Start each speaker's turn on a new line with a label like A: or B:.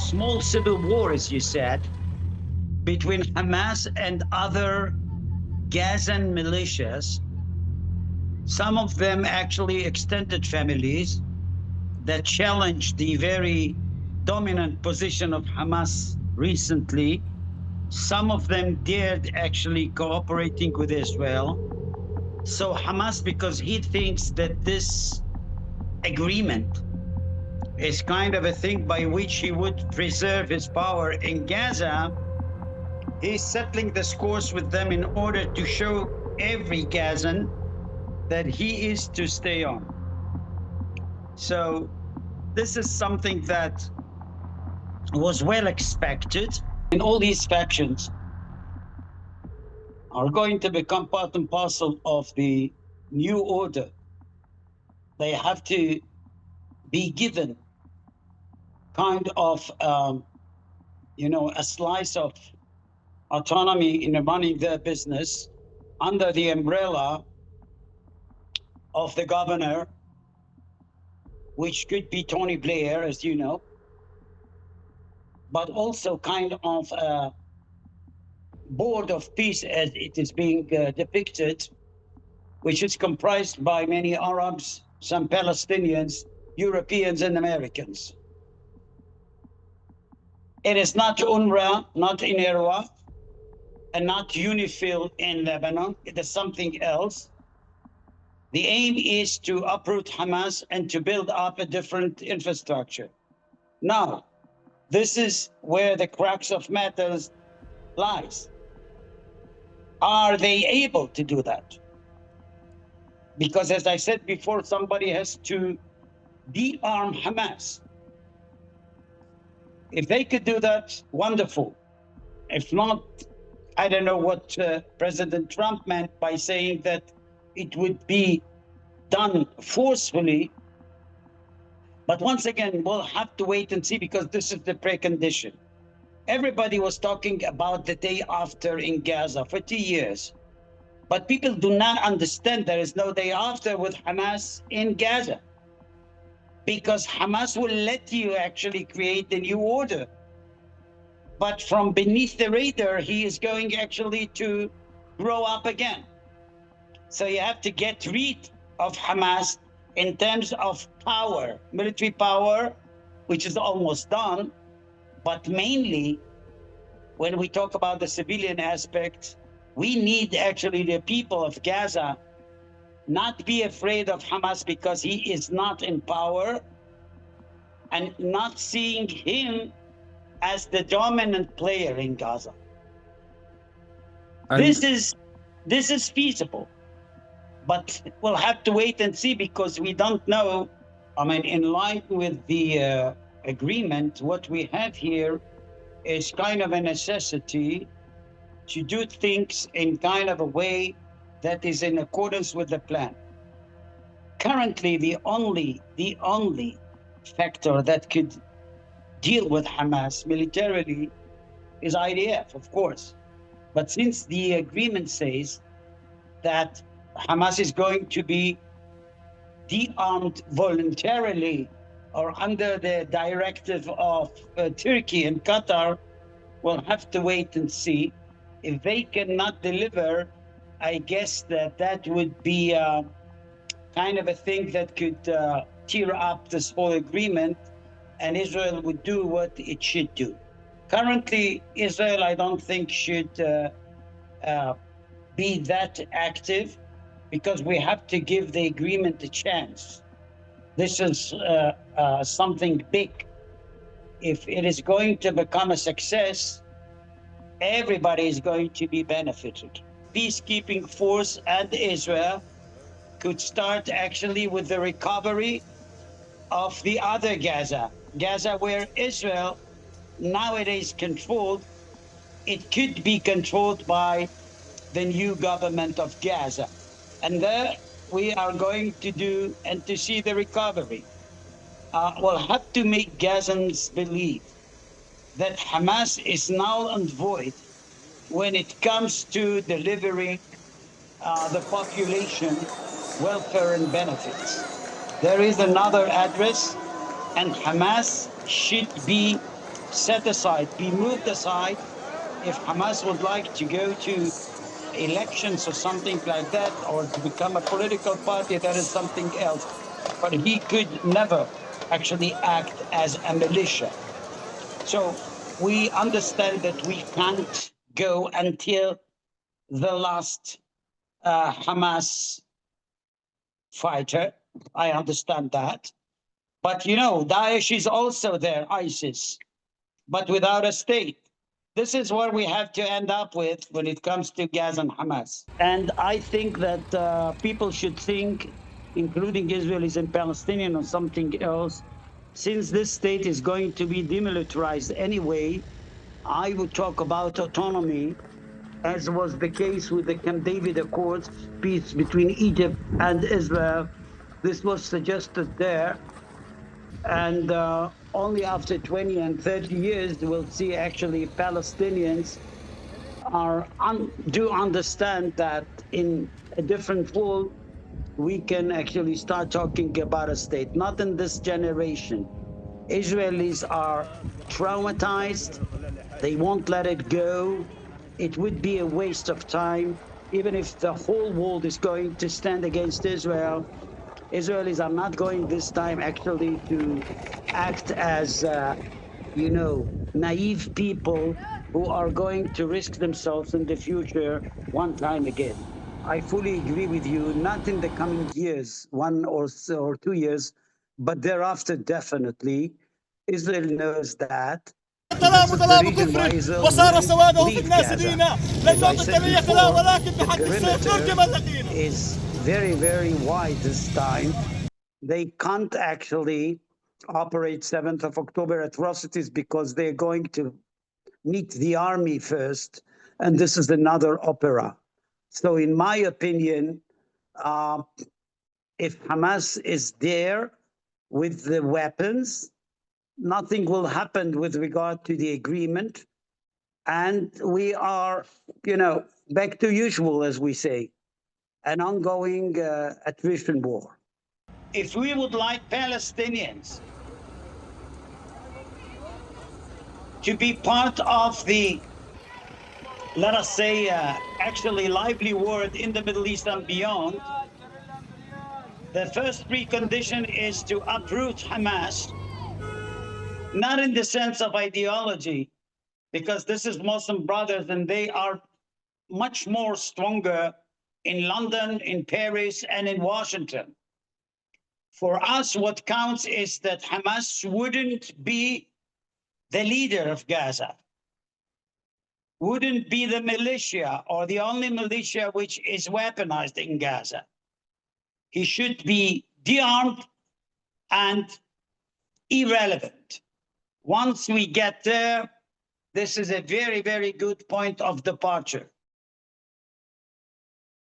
A: small civil war, as you said, between Hamas and other Gazan militias, some of them actually extended families that challenged the very dominant position of Hamas recently. Some of them dared actually cooperating with Israel. So Hamas, because he thinks that this agreement is kind of a thing by which he would preserve his power in Gaza, he's settling the scores with them in order to show every Gazan that he is to stay on. So this is something that was well expected. And all these factions are going to become part and parcel of the new order. They have to be given kind of, a slice of autonomy in running their business under the umbrella of the governor, which could be Tony Blair, as you know, but also kind of a board of peace as it is being depicted, which is comprised by many Arabs, some Palestinians, Europeans, and Americans. It is not UNRWA, not INERWA, and not UNIFIL in Lebanon. It is something else. The aim is to uproot Hamas and to build up a different infrastructure. Now, this is where the crux of matters lies. Are they able to do that? Because as I said before, somebody has to de-arm Hamas. If they could do that, wonderful. If not, I don't know what President Trump meant by saying that it would be done forcefully. But once again, we'll have to wait and see, because this is the precondition. Everybody was talking about the day after in Gaza for 2 years. But people do not understand there is no day after with Hamas in Gaza, because Hamas will let you actually create a new order. But from beneath the radar, he is going actually to grow up again. So you have to get rid of Hamas in terms of power, military power, which is almost done. But mainly, when we talk about the civilian aspect, we need actually the people of Gaza not be afraid of Hamas because he is not in power, and not seeing him as the dominant player in Gaza. This is feasible, but we'll have to wait and see, because we don't know. I mean, in line with the agreement, what we have here is kind of a necessity to do things in kind of a way that is in accordance with the plan. Currently, the only factor that could deal with Hamas militarily is IDF, of course. But since the agreement says that Hamas is going to be de-armed voluntarily or under the directive of Turkey and Qatar, we'll have to wait and see. If they cannot deliver, I guess that would be kind of a thing that could tear up this whole agreement, and Israel would do what it should do. Currently, Israel, I don't think, should be that active, because we have to give the agreement a chance. This is something big. If it is going to become a success, everybody is going to be benefited. Peacekeeping force and Israel could start actually with the recovery of the other Gaza, where Israel nowadays controlled. It could be controlled by the new government of Gaza. And there we are going to do and to see the recovery. We'll have to make Gazans believe that Hamas is null and void when it comes to delivering the population welfare and benefits. There is another address, and Hamas should be set aside, be moved aside. If Hamas would like to go to elections or something like that, or to become a political party, that is something else. But he could never actually act as a militia. So we understand that we can't go until the last Hamas fighter. I understand that. But you know, Daesh is also there, ISIS, but without a state. This is what we have to end up with when it comes to Gaza and Hamas. And I think that people should think, including Israelis and Palestinians, or something else. Since this state is going to be demilitarized anyway, I would talk about autonomy, as was the case with the Camp David Accords, peace between Egypt and Israel. This was suggested there. And only after 20 and 30 years, we'll see actually Palestinians do understand that in a different world, we can actually start talking about a state, not in this generation. Israelis are traumatized. They won't let it go. It would be a waste of time, even if the whole world is going to stand against Israel. Israelis are not going this time actually to act as, naive people who are going to risk themselves in the future one time again. I fully agree with you, not in the coming years, 1 or 2 years, but thereafter definitely. Israel knows that. This is the reason why Israel will leave Gaza. As I said before, the perimeter is very, very wide this time. They can't actually operate 7th of October atrocities because they're going to meet the army first, and this is another opera. So in my opinion, if Hamas is there with the weapons, nothing will happen with regard to the agreement. And we are, back to usual, as we say, an ongoing attrition war. If we would like Palestinians to be part of the, let us say, actually lively world in the Middle East and beyond, the first precondition is to uproot Hamas, not in the sense of ideology, because this is Muslim brothers and they are much more stronger in London, in Paris, and in Washington. For us, what counts is that Hamas wouldn't be the leader of Gaza, wouldn't be the militia or the only militia which is weaponized in Gaza. He should be disarmed and irrelevant. Once we get there, this is a very, very good point of departure.